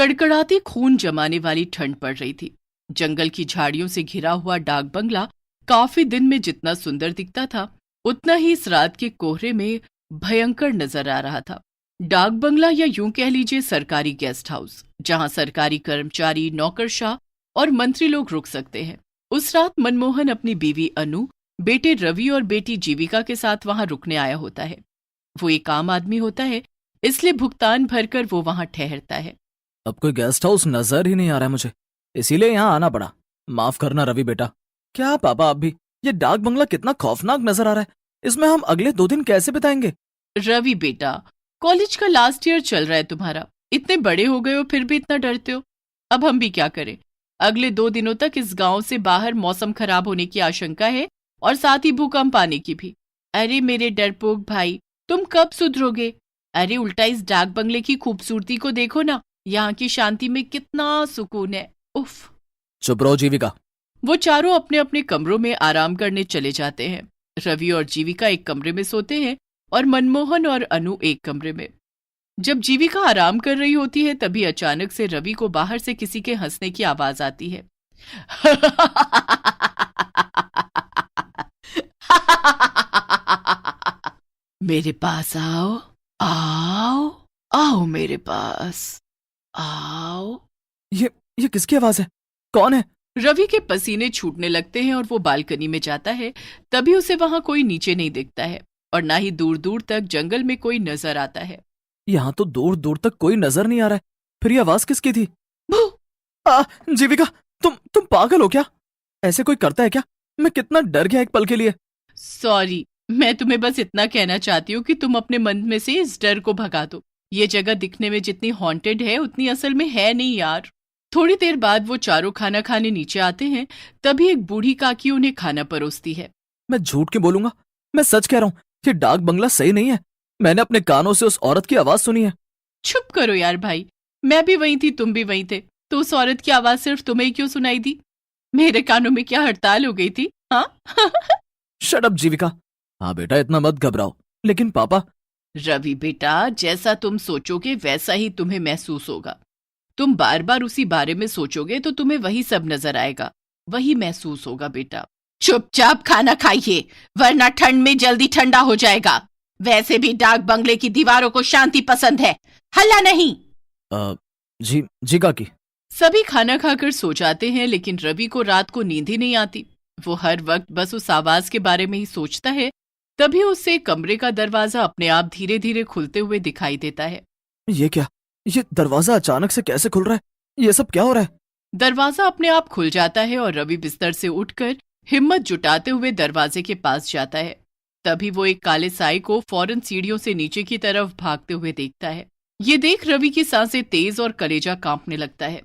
कड़कड़ाती खून जमाने वाली ठंड पड़ रही थी। जंगल की झाड़ियों से घिरा हुआ डाक बंगला काफी दिन में जितना सुंदर दिखता था, उतना ही इस रात के कोहरे में भयंकर नजर आ रहा था। डाक बंगला या यूं कह लीजिए सरकारी गेस्ट हाउस, जहां सरकारी कर्मचारी, नौकरशाह और मंत्री लोग रुक सकते हैं। उस रात मनमोहन अपनी बीवी अनु, बेटे रवि और बेटी जीविका के साथ वहां रुकने आया होता है। वो एक आम आदमी होता है, इसलिए भुगतान भरकर वो वहां ठहरता है। अब कोई गेस्ट हाउस नजर ही नहीं आ रहा है मुझे, इसीलिए यहाँ आना पड़ा। माफ करना रवि बेटा। क्या पापा आप भी? ये डाक बंगला कितना खौफनाक नजर आ रहा है। इसमें हम अगले 2 दिन कैसे बिताएंगे? रवि बेटा, कॉलेज का लास्ट ईयर चल रहा है तुम्हारा, इतने बड़े हो गए हो फिर भी इतना डरते हो। अब हम भी क्या करें? अगले 2 दिनों तक इस गांव से बाहर मौसम खराब होने की आशंका है और साथ ही भूकंप आने की भी। अरे मेरे डरपोक भाई, तुम कब सुधरोगे? अरे उल्टा इस डाक बंगले की खूबसूरती को देखो ना, यहाँ की शांति में कितना सुकून है। उफ। चुप रहो जीविका। वो चारों अपने अपने कमरों में आराम करने चले जाते हैं। रवि और जीविका एक कमरे में सोते हैं और मनमोहन और अनु एक कमरे में। जब जीविका आराम कर रही होती है तभी अचानक से रवि को बाहर से किसी के हंसने की आवाज आती है। मेरे पास आओ, आओ, आओ मेरे पास आओ। ये किसकी आवाज है? कौन है? रवि के पसीने छूटने लगते हैं और वो बालकनी में जाता है। तभी उसे वहां कोई नीचे नहीं दिखता है और ना ही दूर दूर तक जंगल में कोई नजर आता है। यहाँ तो दूर दूर तक कोई नजर नहीं आ रहा है। फिर ये आवाज किसकी थी? जीविका, तुम पागल हो क्या? ऐसे कोई करता है क्या? मैं कितना डर गया एक पल के लिए। सॉरी, मैं तुम्हें बस इतना कहना चाहती हूँ कि तुम अपने मन में से इस डर को भगा दो। ये जगह दिखने में जितनी हॉन्टेड है उतनी असल में है नहीं यार। थोड़ी देर बाद वो चारों खाना खाने नीचे आते हैं। तभी एक बूढ़ी काकी उन्हें खाना परोसती है। मैं झूठ क्यों बोलूंगा? मैं सच कह रहा हूँ, ये डाक बंगला सही नहीं है। मैंने अपने कानों से उस औरत की आवाज सुनी है। चुप करो यार भाई, मैं भी वहीं थी, तुम भी वहीं थे, तो उस औरत की आवाज सिर्फ तुम्हें ही क्यों सुनाई दी? मेरे कानों में क्या हड़ताल हो गई थी? हाँ। शट अप जीविका। हाँ बेटा, इतना मत घबराओ। लेकिन पापा। रवि बेटा, जैसा तुम सोचोगे वैसा ही तुम्हें महसूस होगा। तुम बार बार उसी बारे में सोचोगे तो तुम्हें वही सब नजर आएगा, वही महसूस होगा बेटा। चुपचाप खाना खाइए, वरना ठंड में जल्दी ठंडा हो जाएगा। वैसे भी डाक बंगले की दीवारों को शांति पसंद है, हल्ला नहीं। जी काकी। सभी खाना खाकर सो जाते हैं, लेकिन रवि को रात को नींद ही नहीं आती। वो हर वक्त बस उस आवाज के बारे में ही सोचता है। तभी उससे कमरे का दरवाजा अपने आप धीरे धीरे खुलते हुए दिखाई देता है। ये क्या? ये दरवाजा अचानक से कैसे खुल रहा है? ये सब क्या हो रहा है? दरवाजा अपने आप खुल जाता है और रवि बिस्तर से उठकर हिम्मत जुटाते हुए दरवाजे के पास जाता है। तभी वो एक काले साए को फौरन सीढ़ियों से नीचे की तरफ भागते हुए देखता है। ये देख रवि की सांसें तेज और कलेजा कांपने लगता है।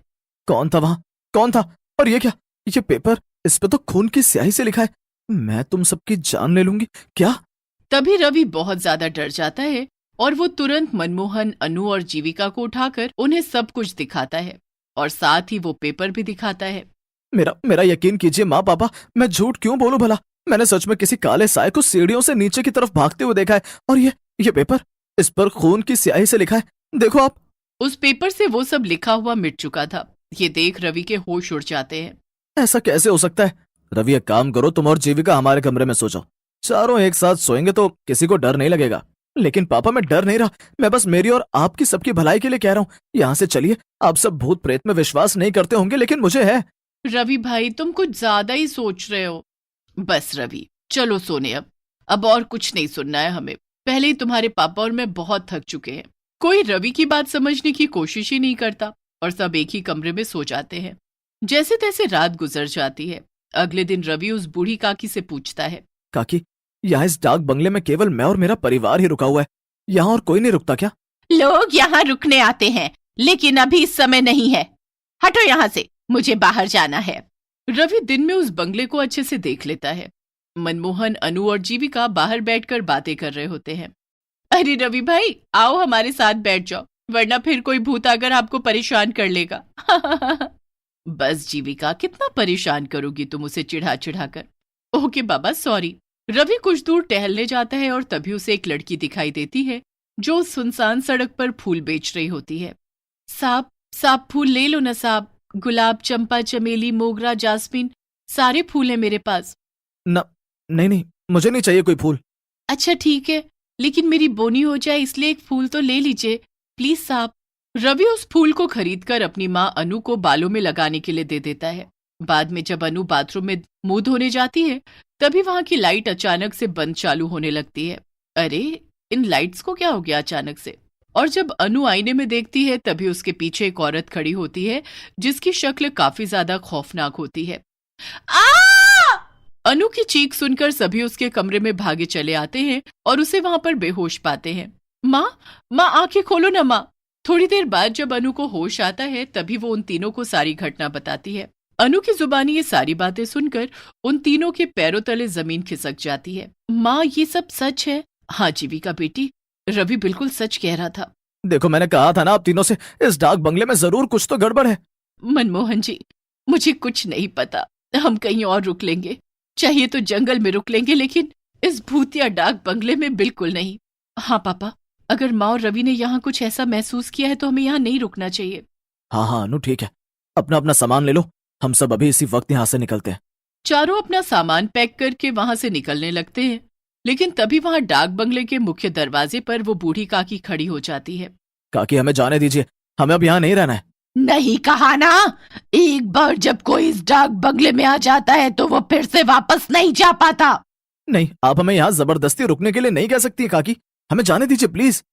कौन था वहां? कौन था? और ये क्या? ये पेपर, इस पे तो खून की स्याही से लिखा है, मैं तुम सबकी जान ले लूंगी। क्या? तभी रवि बहुत ज्यादा डर जाता है और वो तुरंत मनमोहन, अनु और जीविका को उठाकर उन्हें सब कुछ दिखाता है और साथ ही वो पेपर भी दिखाता है। मेरा यकीन कीजिए माँ पापा, मैं झूठ क्यों बोलूं भला? मैंने सच में किसी काले साए को सीढ़ियों से नीचे की तरफ भागते हुए देखा है। और ये पेपर, इस पर खून की स्याही से लिखा है, देखो आप। उस पेपर से वो सब लिखा हुआ मिट चुका था। ये देख रवि के होश उड़ जाते हैं। ऐसा कैसे हो सकता है? रवि, एक काम करो, तुम और जीविका हमारे कमरे में सो जाओ। चारों एक साथ सोएंगे तो किसी को डर नहीं लगेगा। लेकिन पापा, मैं डर नहीं रहा, मैं बस मेरी और आपकी सबकी भलाई के लिए कह रहा हूँ। यहाँ से चलिए। आप सब भूत प्रेत में विश्वास नहीं करते होंगे, लेकिन मुझे है। रवि भाई, तुम कुछ ज्यादा ही सोच रहे हो। बस रवि, चलो सोने। अब और कुछ नहीं सुनना है हमें। पहले ही तुम्हारे पापा और मैं बहुत थक चुके हैं। कोई रवि की बात समझने की कोशिश ही नहीं करता और सब एक ही कमरे में सो जाते हैं। जैसे तैसे रात गुजर जाती है। अगले दिन रवि उस बूढ़ी काकी से पूछता है, काकी, यहाँ इस डाक बंगले में केवल मैं और मेरा परिवार ही रुका हुआ है, यहाँ और कोई नहीं रुकता क्या? लोग यहाँ रुकने आते हैं, लेकिन अभी इस समय नहीं है। हटो यहाँ से, मुझे बाहर जाना है। रवि दिन में उस बंगले को अच्छे से देख लेता है। मनमोहन, अनु और जीविका बाहर बैठकर बातें कर रहे होते हैं। अरे रवि भाई, आओ हमारे साथ बैठ जाओ, वरना फिर कोई भूत आकर आपको परेशान कर लेगा। बस जीविका, कितना परेशान करोगी तुम उसे चिढ़ा चिढ़ा कर। ओके बाबा, सॉरी। रवि कुछ दूर टहलने जाता है और तभी उसे एक लड़की दिखाई देती है जो सुनसान सड़क पर फूल बेच रही होती है। साहब, साहब फूल ले लो ना साहब, गुलाब, चंपा, चमेली, मोगरा, जास्मीन, सारे फूल हैं मेरे पास। न, नहीं नहीं, मुझे नहीं चाहिए कोई फूल। अच्छा ठीक है, लेकिन मेरी बोनी हो जाए इसलिए एक फूल तो ले लीजिए प्लीज साहब। रवि उस फूल को खरीदकर अपनी माँ अनु को बालों में लगाने के लिए दे देता है। बाद में जब अनु बाथरूम में मुंह धोने जाती है तभी वहां की लाइट अचानक से बंद चालू होने लगती है। अरे इन लाइट्स को क्या हो गया अचानक से? और जब अनु आईने में देखती है तभी उसके पीछे एक औरत खड़ी होती है जिसकी शक्ल काफी ज्यादा खौफनाक होती है। आ! अनु की चीख सुनकर सभी उसके कमरे में भागे चले आते हैं और उसे वहां पर बेहोश पाते हैं। माँ आंखें खोलो ना माँ। थोड़ी देर बाद जब अनु को होश आता है तभी वो उन तीनों को सारी घटना बताती है। अनु की जुबानी ये सारी बातें सुनकर उन तीनों के पैरों तले जमीन खिसक जाती है। माँ ये सब सच है? हाँ जीविका बेटी, रवि बिल्कुल सच कह रहा था। देखो मैंने कहा था ना आप तीनों से, इस डाक बंगले में जरूर कुछ तो गड़बड़ है। मनमोहन जी मुझे कुछ नहीं पता, हम कहीं और रुक लेंगे, चाहिए तो जंगल में रुक लेंगे, लेकिन इस भूतिया डाक बंगले में बिल्कुल नहीं। हाँ पापा, अगर माँ और रवि ने यहाँ कुछ ऐसा महसूस किया है तो हमें यहाँ नहीं रुकना चाहिए। हाँ अनु ठीक है, अपना अपना सामान ले लो, हम सब अभी इसी वक्त यहाँ से निकलते हैं। चारों अपना सामान पैक करके वहां से निकलने लगते हैं, लेकिन तभी वहां डाक बंगले के मुख्य दरवाजे पर वो बूढ़ी काकी खड़ी हो जाती है। काकी हमें जाने दीजिए, हमें अब यहाँ नहीं रहना है। नहीं कहा ना, एक बार जब कोई इस डाक बंगले में आ जाता है तो वो फिर से वापस नहीं जा पाता। नहीं, आप हमें यहाँ जबरदस्ती रुकने के लिए नहीं कह सकती काकी, हमें जाने दीजिए प्लीज।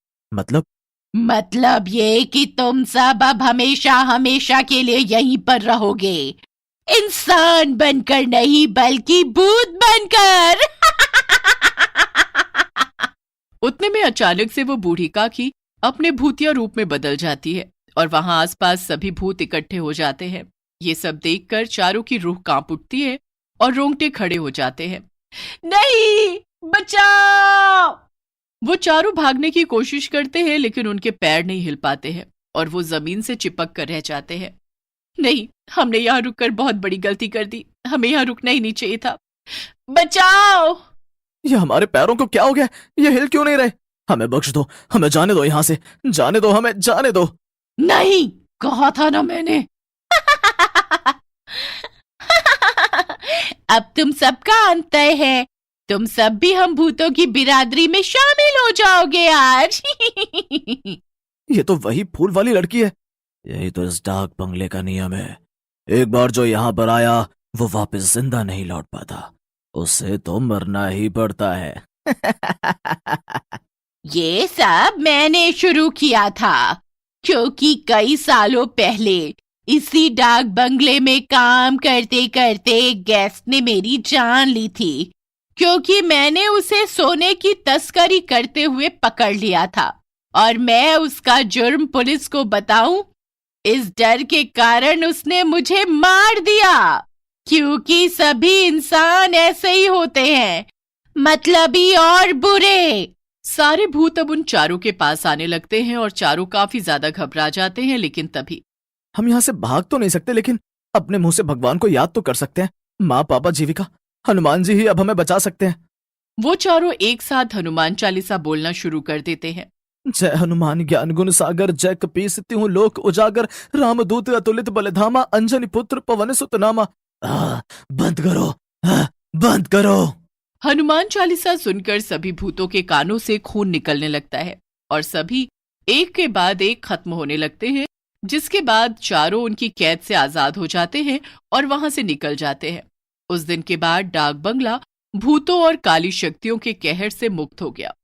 मतलब ये कि तुम सब अब हमेशा हमेशा के लिए यहीं पर रहोगे, इंसान बनकर नहीं बल्कि भूत बनकर। उतने में अचानक से वो बूढ़ी काकी अपने भूतिया रूप में बदल जाती है और वहां आसपास सभी भूत इकट्ठे हो जाते हैं। ये सब देखकर चारों की रूह कांप उठती है और रोंगटे खड़े हो जाते हैं। नहीं, बचाओ! वो चारों भागने की कोशिश करते हैं लेकिन उनके पैर नहीं हिल पाते हैं और वो जमीन से चिपक कर रह जाते हैं। नहीं, हमने यहाँ रुककर बहुत बड़ी गलती कर दी, हमें यहाँ रुकना ही नहीं चाहिए था। बचाओ! ये हमारे पैरों को क्या हो गया? ये हिल क्यों नहीं रहे? हमें बख्श दो, हमें जाने दो यहाँ से, जाने दो, हमें जाने दो। नहीं, कहा था ना मैंने। अब तुम सबका अंत है, तुम सब भी हम भूतों की बिरादरी में शामिल हो जाओगे आज। ये तो वही फूल वाली लड़की है। यही तो इस डाक बंगले का नियम है, एक बार जो यहाँ पर आया वो वापस जिंदा नहीं लौट पाता, उसे तो मरना ही पड़ता है। ये सब मैंने शुरू किया था, क्योंकि कई सालों पहले इसी डाक बंगले में काम करते करते गेस्ट ने मेरी जान ली थी, क्योंकि मैंने उसे सोने की तस्करी करते हुए पकड़ लिया था और मैं उसका जुर्म पुलिस को बताऊं, इस डर के कारण उसने मुझे मार दिया। क्योंकि सभी इंसान ऐसे ही होते हैं, मतलबी और बुरे। सारे भूत अब उन चारों के पास आने लगते हैं और चारों काफी ज्यादा घबरा जाते हैं, लेकिन तभी हम यहाँ से भाग तो नहीं सकते, लेकिन अपने मुंह से भगवान को याद तो कर सकते हैं। माँ, पापा, जीविका, हनुमान जी ही अब हमें बचा सकते हैं। वो चारों एक साथ हनुमान चालीसा बोलना शुरू कर देते हैं। जय हनुमान ज्ञान गुण सागर, जय कपीस तिहु लोक उजागर, रामदूत अतुलित बलधामा, अंजनी पुत्र पवन सुत नामा। बंद करो, बंद करो। हनुमान चालीसा सुनकर सभी भूतों के कानों से खून निकलने लगता है और सभी एक के बाद एक खत्म होने लगते हैं, जिसके बाद चारों उनकी कैद से आजाद हो जाते हैं और वहां से निकल जाते हैं। उस दिन के बाद डाक बंगला भूतों और काली शक्तियों के कहर से मुक्त हो गया।